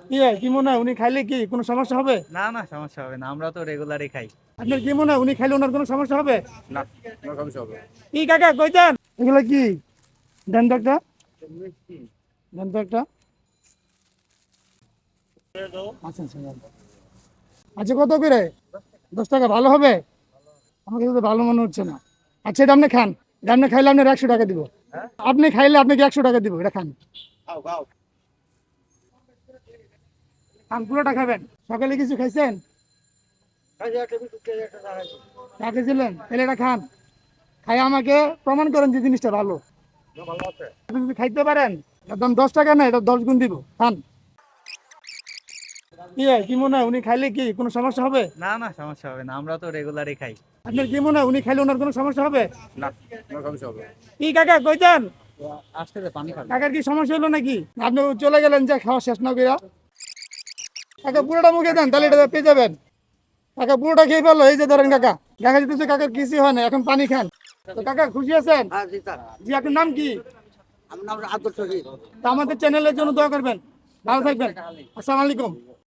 কি হয়, কি মনে হয় উনি খাইলে কি কোনো সমস্যা হবে? না না, সমস্যা হবে না, আমরা তো রেগুলারই খাই। আপনার কি মনে হয় উনি খাইলে ওনার কোনো সমস্যা হবে? না, কোনো সমস্যা হবে না। কি কাকা কইতেন এগুলো কি? দেন তো একটা, দেন তো একটা। আচ্ছা আচ্ছা দেন। আচ্ছা কত করে? 10 টাকা ভালো হবে? আমাকে তো ভালো মনে হচ্ছে না। আচ্ছা এটা আপনি খান, এটা আপনি খাইলে আপনার 100 টাকা দিব। আপনি খাইলে আপনাকে 100 টাকা দিব, এটা খান। খান, পুরোটা খাবেন। সকালে কিছু খাইছেন? চা খেয়েছিলেন, তাহলে এটা খান। খাই আমাকে প্রমাণ করেন যে জিনিসটা ভালো। আপনি যদি খাইতে পারেন, এর দাম 10 টাকা না, এটা 10 গুণ দিব, খান। কি হয়, কি মনে হয় উনি খাইলে কি কোনো সমস্যা হবে? না না, সমস্যা হবে না, আমরা তো রেগুলারই খাই। আপনার কি মনে হয় উনি খাইলে ওনার কোনো সমস্যা হবে? না, কোনো সমস্যা হবে না। কি কাকা কইতেন? আসতে দে, পানি খাবে। কাকার কি সমস্যা হলো নাকি? আপনি চলে গেলেন যে খাওয়া শেষ না কইরা। কাকা পুরোটা মুখে দেন, তাহলে এটা পেয়ে যাবেন। কাকা পুরোটা খেয়ে ফেলো, এই যে ধরেন কাকা। দেখা যেতেছে কাকার কিছু হয় না, এখন পানি খান। তো কাকা খুশি আছেন? হ্যাঁ জি স্যার। জি, আপনার নাম কি? আমার নাম আব্দুল শহীদ। তা আমাদের চ্যানেলের জন্য দোয়া করবেন। ভালো থাকবেন। আসসালামু আলাইকুম।